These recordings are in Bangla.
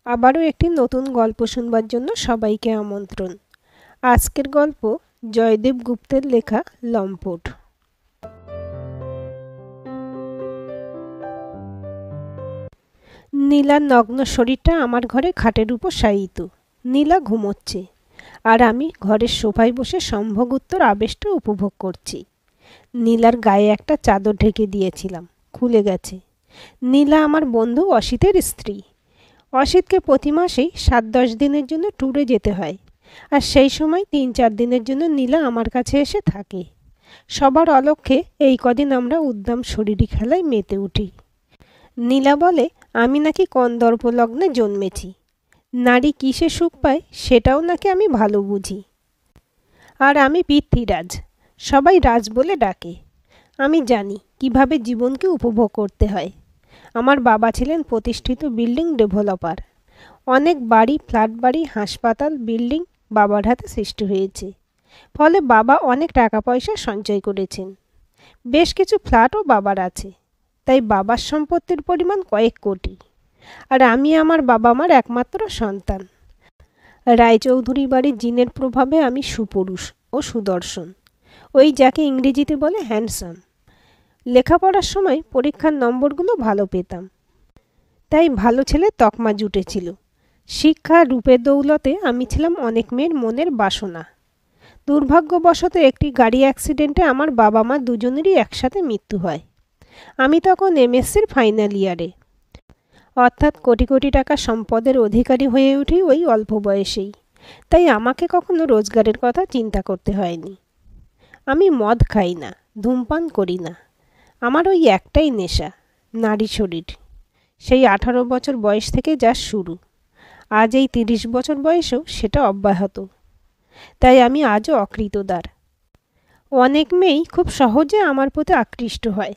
আবারও একটি নতুন গল্প শুনবার জন্য সবাইকে আমন্ত্রণ। আজকের গল্প জয়দেব গুপ্তের লেখা লম্পট। নীলার নগ্ন শরীরটা আমার ঘরে খাটের উপর শায়িত। নীলা ঘুমোচ্ছে, আর আমি ঘরের সোফায় বসে সম্ভোগোত্তর আবেশটা উপভোগ করছি। নীলার গায়ে একটা চাদর ঢেকে দিয়েছিলাম, খুলে গেছে। নীলা আমার বন্ধু অসিতের স্ত্রী। অসিতকে প্রতি মাসেই 7-10 দিনের জন্য ট্যুরে যেতে হয়, আর সেই সময় 3-4 দিনের জন্য নীলা আমার কাছে এসে থাকে। সবার অলক্ষ্যে এই কদিন আমরা উদ্দাম শরীরী খেলায় মেতে উঠি। নীলা বলে আমি নাকি কন্দর্পলগ্নে জন্মেছি, নারী কিসে সুখ পায় সেটাও নাকি আমি ভালো বুঝি। আর আমি পৃথ্বীরাজ, সবাই রাজ বলে ডাকে। আমি জানি কিভাবে জীবনকে উপভোগ করতে হয়। আমার বাবা ছিলেন প্রতিষ্ঠিত বিল্ডিং ডেভেলপার। অনেক বাড়ি, ফ্ল্যাট বাড়ি, হাসপাতাল, বিল্ডিং বাবার হাতে সৃষ্টি হয়েছে। ফলে বাবা অনেক টাকা পয়সা সঞ্চয় করেছেন। বেশ কিছু ফ্ল্যাটও বাবার আছে। তাই বাবার সম্পত্তির পরিমাণ কয়েক কোটি। আর আমি আমার বাবা মার একমাত্র সন্তান। রায়চৌধুরী বাড়ির জিনের প্রভাবে আমি সুপুরুষ ও সুদর্শন, ওই যাকে ইংরেজিতে বলে হ্যান্ডসাম। লেখাপড়ার সময় পরীক্ষার নম্বরগুলো ভালো পেতাম, তাই ভালো ছেলে তকমা জুটেছিল। শিক্ষা রূপের দৌলতে আমি ছিলাম অনেক মেয়ের মনের বাসনা। দুর্ভাগ্যবশত একটি গাড়ি অ্যাক্সিডেন্টে আমার বাবা মা দুজনেরই একসাথে মৃত্যু হয়। আমি তখন এমএসসির ফাইনাল ইয়ারে, অর্থাৎ কোটি কোটি টাকা সম্পদের অধিকারী হয়ে উঠি ওই অল্প বয়সেই। তাই আমাকে কখনো রোজগারের কথা চিন্তা করতে হয়নি। আমি মদ খাই না, ধূমপান করি না। আমার ওই একটাই নেশা, নারী শরীর। সেই 18 বছর বয়স থেকে যা শুরু, আজ এই 30 বছর বয়সেও সেটা অব্যাহত। তাই আমি আজও অকৃতদার। অনেক মেয়েই খুব সহজে আমার প্রতি আকৃষ্ট হয়,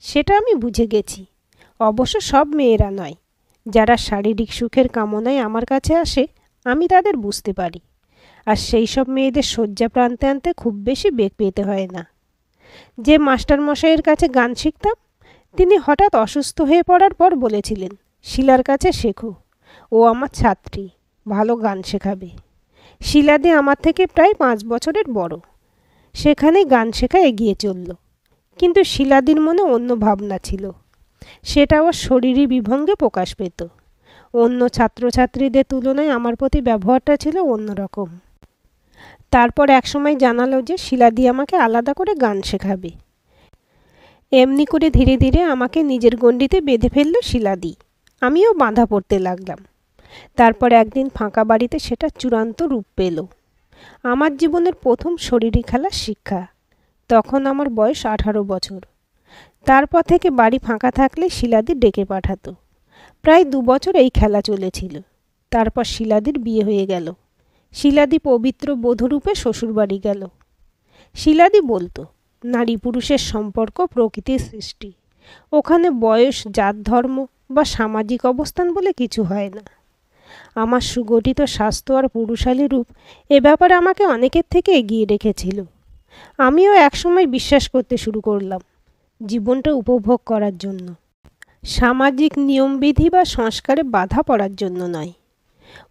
সেটা আমি বুঝে গেছি। অবশ্য সব মেয়েরা নয়। যারা শারীরিক সুখের কামনায় আমার কাছে আসে আমি তাদের বুঝতে পারি। আর সেই সব মেয়েদের শয্যা প্রান্তে আনতে খুব বেশি বেগ পেতে হয় না। যে মাস্টারমশাইয়ের কাছে গান শিখতাম, তিনি হঠাৎ অসুস্থ হয়ে পড়ার পর বলেছিলেন, শিলার কাছে শেখো, ও আমার ছাত্রী, ভালো গান শেখাবে। শিলাদি আমার থেকে প্রায় 5 বছরের বড়। সেখানেই গান শেখা এগিয়ে চলল। কিন্তু শিলাদির মনে অন্য ভাবনা ছিল। সেটা ওর শরীরী বিভঙ্গে প্রকাশ পেত। অন্য ছাত্রছাত্রীদের তুলনায় আমার প্রতি ব্যবহারটা ছিল অন্যরকম। তারপর একসময় জানালো যে শিলাদি আমাকে আলাদা করে গান শেখাবে। এমনি করে ধীরে ধীরে আমাকে নিজের গণ্ডিতে বেঁধে ফেলল শিলাদি। আমিও বাঁধা পড়তে লাগলাম। তারপর একদিন ফাঁকা বাড়িতে সেটা চূড়ান্ত রূপ পেল। আমার জীবনের প্রথম শরীরী খেলার শিক্ষা। তখন আমার বয়স 18 বছর। তারপর থেকে বাড়ি ফাঁকা থাকলে শিলাদি ডেকে পাঠাতো। প্রায় 2 বছর এই খেলা চলেছিল। তারপর শিলাদির বিয়ে হয়ে গেল। শিলাদি পবিত্র বধূরূপে শ্বশুরবাড়ি গেল। শিলাদি বলতো, নারী পুরুষের সম্পর্ক প্রকৃতির সৃষ্টি। ওখানে বয়স, জাত, ধর্ম বা সামাজিক অবস্থান বলে কিছু হয় না। আমার সুগঠিত স্বাস্থ্য আর পুরুষালী রূপ এ ব্যাপারে আমাকে অনেকের থেকে এগিয়ে রেখেছিল। আমিও একসময় বিশ্বাস করতে শুরু করলাম, জীবনটা উপভোগ করার জন্য, সামাজিক নিয়মবিধি বা সংস্কারে বাধা পড়ার জন্য নয়।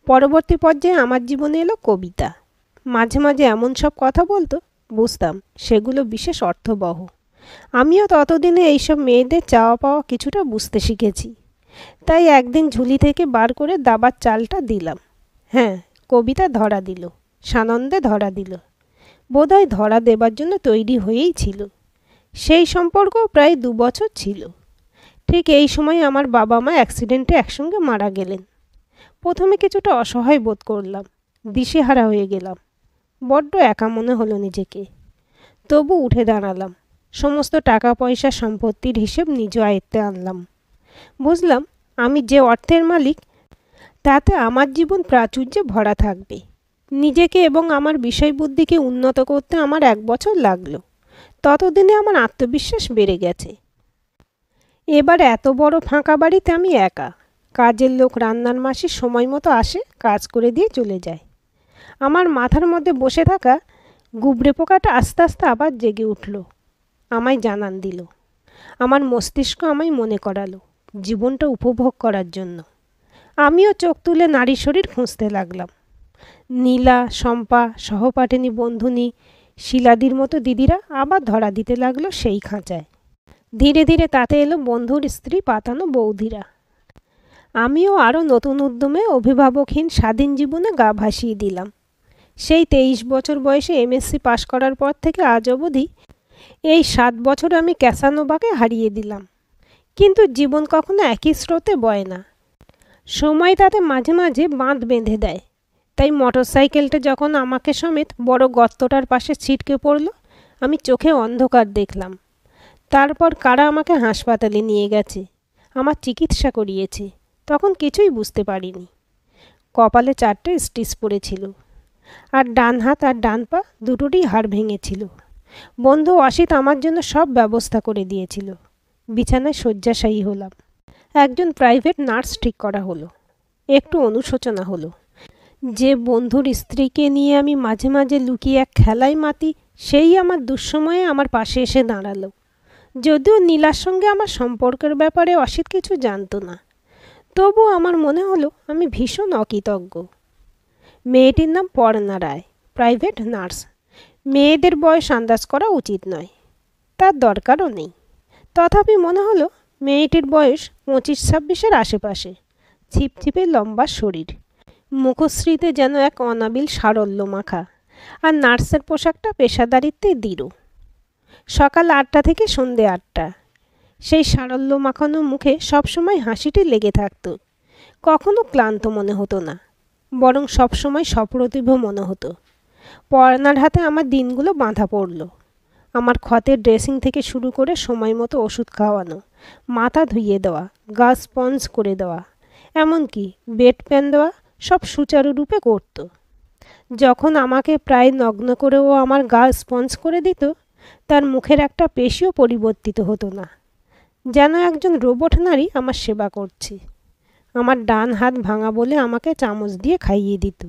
পরবর্তী পর্যায়ে আমার জীবনে এলো কবিতা। মাঝে মাঝে এমন সব কথা বলতো, বুঝতাম সেগুলো বিশেষ অর্থবহ। আমিও ততদিনে এইসব মেয়েদের চাওয়া পাওয়া কিছুটা বুঝতে শিখেছি। তাই একদিন ঝুলি থেকে বার করে দাবার চালটা দিলাম। হ্যাঁ, কবিতা ধরা দিল, সানন্দে ধরা দিল। বোধহয় ধরা দেবার জন্য তৈরি হয়েই ছিল। সেই সম্পর্ক প্রায় 2 বছর ছিল। ঠিক এই সময় আমার বাবা মা অ্যাক্সিডেন্টে একসঙ্গে মারা গেলেন। প্রথমে কিছুটা অসহায় বোধ করলাম, দিশেহারা হয়ে গেলাম। বড্ড একা মনে হলো নিজেকে। তবু উঠে দাঁড়ালাম। সমস্ত টাকা পয়সা সম্পত্তির হিসেব নিজ আয়ত্তে আনলাম। বুঝলাম আমি যে অর্থের মালিক, তাতে আমার জীবন প্রাচুর্যে ভরা থাকবে। নিজেকে এবং আমার বিষয়বুদ্ধিকে উন্নত করতে আমার 1 বছর লাগলো। ততদিনে আমার আত্মবিশ্বাস বেড়ে গেছে। এবার এত বড় ফাঁকা বাড়িতে আমি একা। কাজের লোক, রান্নার মাসি সময় মতো আসে, কাজ করে দিয়ে চলে যায়। আমার মাথার মধ্যে বসে থাকা গুবরে পোকাটা আস্তে আস্তে আবার জেগে উঠল, আমায় জানান দিল। আমার মস্তিষ্ক আমায় মনে করালো জীবনটা উপভোগ করার জন্য। আমিও চোখ তুলে নারী শরীর খুঁজতে লাগলাম। নীলা, শম্পা, সহপাঠিনী বন্ধুনি, শিলাদির মতো দিদিরা আবার ধরা দিতে লাগলো সেই খাঁচায়। ধীরে ধীরে তাতে এলো বন্ধুর স্ত্রী পাতানো বৌদিরা। আমিও আরও নতুন উদ্যমে অভিভাবকহীন স্বাধীন জীবনে গা ভাসিয়ে দিলাম। সেই 23 বছর বয়সে এমএসসি পাশ করার পর থেকে আজ অবধি এই 7 বছর আমি ক্যাসানোভাকে হারিয়ে দিলাম। কিন্তু জীবন কখনো একই স্রোতে বয় না, সময় তাতে মাঝে মাঝে বাঁধ বেঁধে দেয়। তাই মোটরসাইকেলটা যখন আমাকে সমেত বড় গর্তটার পাশে ছিটকে পড়ল, আমি চোখে অন্ধকার দেখলাম। তারপর কারা আমাকে হাসপাতালে নিয়ে গেছে, আমার চিকিৎসা করিয়েছে, তখন কিছুই বুঝতে পারিনি। কপালে 4টে স্টিচ পড়েছিল, আর ডান হাত আর ডান পা দুটোরই হাড় ভেঙেছিল। বন্ধু অসিত আমার জন্য সব ব্যবস্থা করে দিয়েছিল। বিছানায় শয্যাশায়ী হলাম। একজন প্রাইভেট নার্স ঠিক করা হলো। একটু অনুশোচনা হলো, যে বন্ধুর স্ত্রীকে নিয়ে আমি মাঝে মাঝে লুকিয়ে এক খেলায় মাতি, সেই আমার দুঃসময়ে আমার পাশে এসে দাঁড়ালো। যদিও নীলার সঙ্গে আমার সম্পর্কের ব্যাপারে অসিত কিছু জানতো না, তবু আমার মনে হলো আমি ভীষণ অকৃতজ্ঞ। মেয়েটির নাম পর্ণা রায়, প্রাইভেট নার্স। মেয়েদের বয়স আন্দাজ করা উচিত নয়, তার দরকারও নেই। তথাপি মনে হলো মেয়েটির বয়স 25-26-এর আশেপাশে। ছিপছিপে লম্বা শরীর, মুখশ্রীতে যেন এক অনাবিল সারল্য মাখা, আর নার্সের পোশাকটা পেশাদারিত্বে দৃঢ়। সকাল 8টা থেকে সন্ধে 8টা, সেই সারল্য মাখানো মুখে সবসময় হাসিটি লেগে থাকত। কখনো ক্লান্ত মনে হতো না, বরং সবসময় সপ্রতিভ মনে হতো। পর্ণার হাতে আমার দিনগুলো বাঁধা পড়ল। আমার ক্ষতের ড্রেসিং থেকে শুরু করে সময় মতো ওষুধ খাওয়ানো, মাথা ধুইয়ে দেওয়া, গা স্পঞ্জ করে দেওয়া, এমনকি বেড প্যান দেওয়া, সব সুচারুরূপে করত। যখন আমাকে প্রায় নগ্ন করেও আমার গা স্পঞ্জ করে দিত, তার মুখের একটা পেশিও পরিবর্তিত হতো না, যেন একজন রোবট নারী আমার সেবা করছে। আমার ডান হাত ভাঙা বলে আমাকে চামচ দিয়ে খাইয়ে দিত।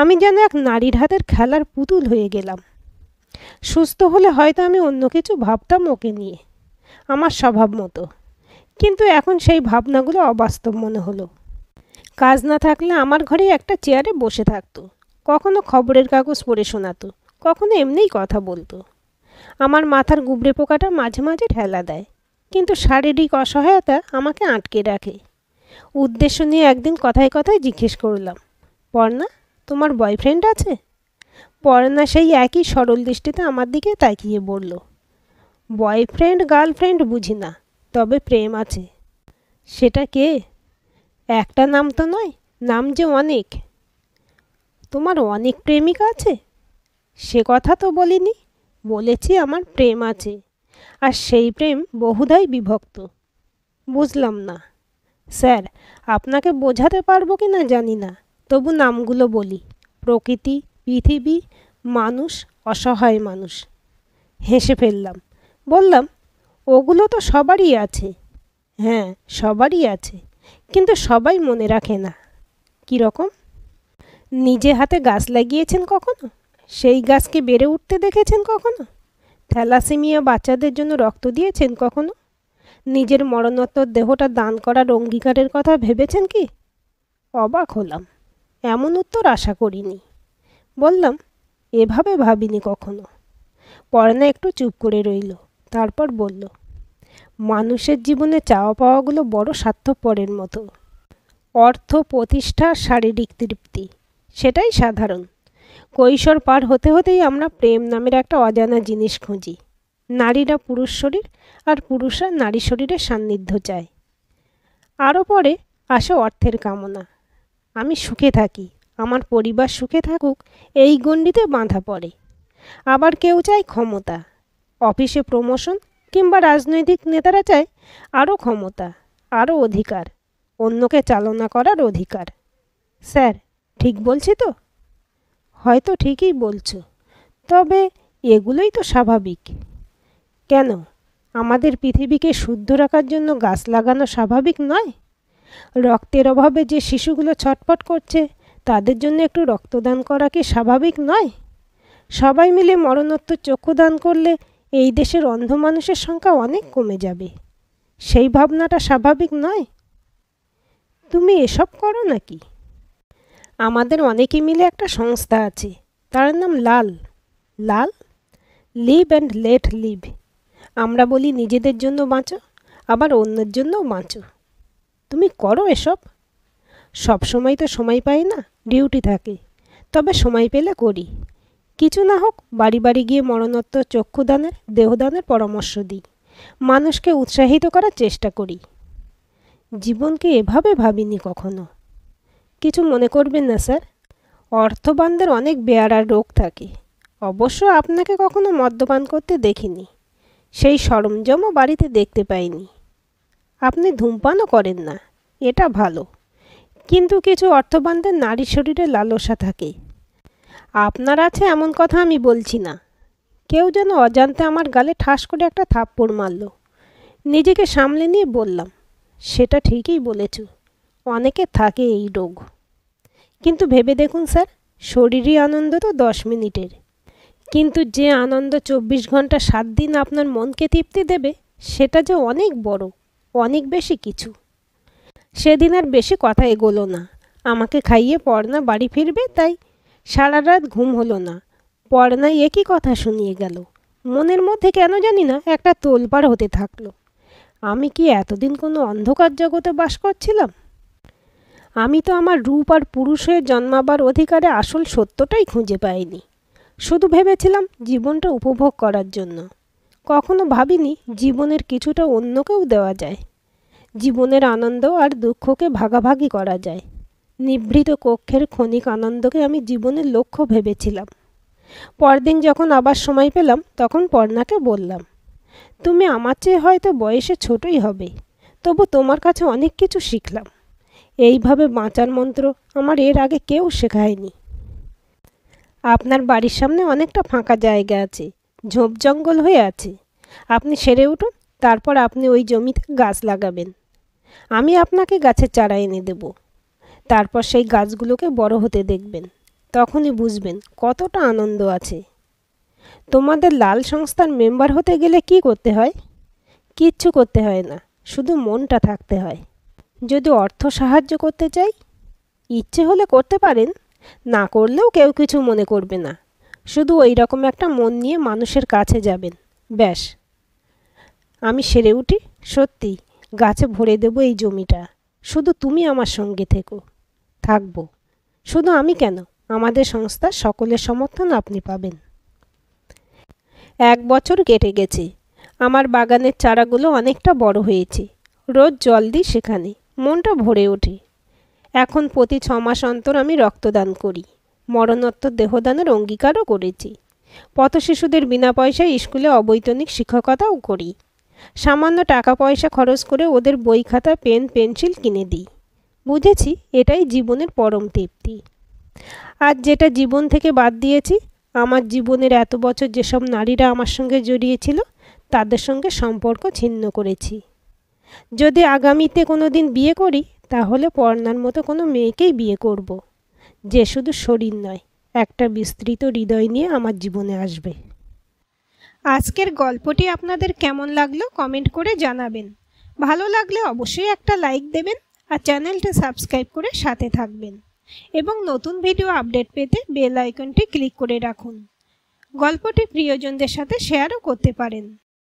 আমি যেন এক নারীর হাতের খেলার পুতুল হয়ে গেলাম। সুস্থ হলে হয়তো আমি অন্য কিছু ভাবতাম ওকে নিয়ে, আমার স্বভাব মতো। কিন্তু এখন সেই ভাবনাগুলো অবাস্তব মনে হলো। কাজ না থাকলে আমার ঘরে একটা চেয়ারে বসে থাকতো, কখনো খবরের কাগজ পড়ে শোনাতো, কখনো এমনিই কথা বলতো। আমার মাথার গুবরে পোকাটা মাঝে মাঝে ঠেলা দেয়, কিন্তু শারীরিক অসহায়তা আমাকে আটকে রাখে। উদ্দেশ্য নিয়ে একদিন কথায় কথায় জিজ্ঞেস করলাম, পর্ণা, তোমার বয়ফ্রেন্ড আছে? পর্ণা সেই একই সরল দৃষ্টিতে আমার দিকে তাকিয়ে বলল, বয়ফ্রেন্ড গার্লফ্রেন্ড বুঝি না, তবে প্রেম আছে। সেটা কে? একটা নাম তো নয়, নাম যে অনেক। তোমার অনেক প্রেমিকা আছে? সে কথা তো বলিনি, বলেছি আমার প্রেম আছে, আর সেই প্রেম বহুধাই বিভক্ত। বুঝলাম না স্যার, আপনাকে বোঝাতে পারবো কি না জানি না, তবু নামগুলো বলি: প্রকৃতি, পৃথিবী, মানুষ, অসহায় মানুষ। হেসে ফেললাম, বললাম, ওগুলো তো সবারই আছে। হ্যাঁ, সবারই আছে, কিন্তু সবাই মনে রাখে না। কীরকম? নিজে হাতে গাছ লাগিয়েছেন কখনো? সেই গাছকে বেড়ে উঠতে দেখেছেন কখনো? থ্যালাসেমিয়া বাচ্চাদের জন্য রক্ত দিয়েছেন কখনো? নিজের মরণোত্তর দেহটা দান করার অঙ্গীকারের কথা ভেবেছেন কি? অবাক হলাম, এমন উত্তর আশা করিনি। বললাম, এভাবে ভাবিনি কখনো। পর্ণা একটু চুপ করে রইল, তারপর বলল, মানুষের জীবনে চাওয়া পাওয়াগুলো বড় স্বার্থপরের মতো। অর্থ, প্রতিষ্ঠা, শারীরিক তৃপ্তি, সেটাই সাধারণ। কৈশোর পার হতে হতেই আমরা প্রেম নামের একটা অজানা জিনিস খুঁজি। নারীরা পুরুষ শরীর, আর পুরুষরা নারী শরীরের সান্নিধ্য চায়। আরও পরে আসে অর্থের কামনা। আমি সুখে থাকি, আমার পরিবার সুখে থাকুক, এই গণ্ডিতে বাঁধা পড়ে। আবার কেউ চায় ক্ষমতা, অফিসে প্রমোশন, কিংবা রাজনৈতিক নেতারা চায় আরও ক্ষমতা, আরও অধিকার, অন্যকে চালনা করার অধিকার। স্যার, ঠিক বলছি তো? হয়তো ঠিকই বলছো, তবে এগুলোই তো স্বাভাবিক। কেন, আমাদের পৃথিবীকে শুদ্ধ রাখার জন্য গাছ লাগানো স্বাভাবিক নয়? রক্তের অভাবে যে শিশুগুলো ছটফট করছে, তাদের জন্য একটু রক্তদান করা কি স্বাভাবিক নয়? সবাই মিলে মরণোত্তর চক্ষুদান করলে এই দেশের অন্ধ মানুষের সংখ্যা অনেক কমে যাবে। সেই ভাবনাটা স্বাভাবিক নয়? তুমি এসব করো নাকি? আমাদের অনেকে মিলে একটা সংস্থা আছে, তার নাম লাল। লাল, লিভ অ্যান্ড লেট লিভ। আমরা বলি নিজেদের জন্য বাঁচো, আবার অন্যের জন্যও বাঁচো। তুমি করো এসব? সব সময় তো সময় পাই না, ডিউটি থাকে, তবে সময় পেলে করি। কিছু না হোক বাড়ি বাড়ি গিয়ে মরণোত্তর চক্ষুদানের, দেহদানের পরামর্শ দিই, মানুষকে উৎসাহিত করার চেষ্টা করি। জীবনকে এভাবে ভাবিনি কখনো। কিছু মনে করবেন না স্যার, অর্থবানদের অনেক বেয়ারার রোগ থাকে। অবশ্য আপনাকে কখনো মদ্যপান করতে দেখিনি, সেই সরঞ্জামও বাড়িতে দেখতে পাইনি। আপনি ধূমপানও করেন না, এটা ভালো। কিন্তু কিছু অর্থবানদের নারী শরীরে লালসা থাকে। আপনার আছে এমন কথা আমি বলছি না। কেউ যেন অজান্তে আমার গালে ঠাস করে একটা থাপ্পড় মারল। নিজেকে সামলে নিয়ে বললাম, সেটা ঠিকই বলেছ, অনেকে থাকে এই রোগ। কিন্তু ভেবে দেখুন স্যার, শরীরই আনন্দ তো 10 মিনিটের, কিন্তু যে আনন্দ 24 ঘন্টা 7 দিন আপনার মনকে তৃপ্তি দেবে, সেটা যে অনেক বড়, অনেক বেশি কিছু। সেদিন আর বেশি কথা এগোলো না। আমাকে খাইয়ে পড়না বাড়ি ফিরবে, তাই সারা রাত ঘুম হলো না। পড়নায় একই কথা শুনিয়ে গেল। মনের মধ্যে কেন জানি না একটা তোলপাড় হতে থাকলো। আমি কি এতদিন কোনো অন্ধকার জগতে বাস করছিলাম? আমি তো আমার রূপ আর পুরুষ হয়ে জন্মাবার অধিকারে আসল সত্যটাই খুঁজে পাইনি। শুধু ভেবেছিলাম জীবনটা উপভোগ করার জন্য। কখনো ভাবিনি জীবনের কিছুটা অন্যকেও দেওয়া যায়। জীবনের আনন্দ আর দুঃখকে ভাগাভাগি করা যায়। নিভৃত কক্ষের ক্ষণিক আনন্দকে আমি জীবনের লক্ষ্য ভেবেছিলাম। পরদিন যখন আবার সময় পেলাম, তখন পর্ণাকে বললাম, তুমি আমার চেয়ে হয়তো বয়সে ছোটই হবে, তবু তোমার কাছে অনেক কিছু শিখলাম। এইভাবে বাঁচার মন্ত্র আমার এর আগে কেউ শেখায়নি। আপনার বাড়ির সামনে অনেকটা ফাঁকা জায়গা আছে, ঝোপ জঙ্গল হয়ে আছে। আপনি সেরে উঠুন, তারপর আপনি ওই জমিতে গাছ লাগাবেন। আমি আপনাকে গাছের চারা এনে দেব। তারপর সেই গাছগুলোকে বড় হতে দেখবেন, তখনই বুঝবেন কতটা আনন্দ আছে। তোমাদের লাল সংস্থার মেম্বার হতে গেলে কি করতে হয়? কিচ্ছু করতে হয় না, শুধু মনটা থাকতে হয়। যদি অর্থ সাহায্য করতে চাই, ইচ্ছে হলে করতে পারেন, না করলেও কেউ কিছু মনে করবে না। শুধু ওই রকম একটা মন নিয়ে মানুষের কাছে যাবেন, ব্যাস। আমি সেরে উঠি, সত্যি গাছে ভরে দেব এই জমিটা। শুধু তুমি আমার সঙ্গে থেকো। থাকবো। শুধু আমি কেন, আমাদের সংস্থার সকলের সমর্থন আপনি পাবেন। 1 বছর কেটে গেছে। আমার বাগানের চারাগুলো অনেকটা বড় হয়েছে। রোজ জল দিই সেখানে, মনটা ভরে ওঠে। এখন প্রতি 6 মাস অন্তর আমি রক্তদান করি। মরণোত্তর দেহদানের অঙ্গীকারও করেছি। পথশিশুদের বিনা পয়সায় স্কুলে অবৈতনিক শিক্ষকতাও করি। সামান্য টাকা পয়সা খরচ করে ওদের বই খাতা পেন পেন্সিল কিনে দিই। বুঝেছি এটাই জীবনের পরম তৃপ্তি। আর যেটা জীবন থেকে বাদ দিয়েছি, আমার জীবনের এত বছর যেসব নারীরা আমার সঙ্গে জড়িয়েছিল, তাদের সঙ্গে সম্পর্ক ছিন্ন করেছি। যদি আগামীতে কোনো দিন বিয়ে করি, তাহলে পর্ণার মতো কোনো মেয়েকেই বিয়ে করব, যে শুধু শরীর নয়, একটা বিস্তৃত হৃদয় নিয়ে আমার জীবনে আসবে। আজকের গল্পটি আপনাদের কেমন লাগলো কমেন্ট করে জানাবেন। ভালো লাগলে অবশ্যই একটা লাইক দেবেন আর চ্যানেলটা সাবস্ক্রাইব করে সাথে থাকবেন, এবং নতুন ভিডিও আপডেট পেতে বেল আইকনটি ক্লিক করে রাখুন। গল্পটি প্রিয়জনদের সাথে শেয়ারও করতে পারেন।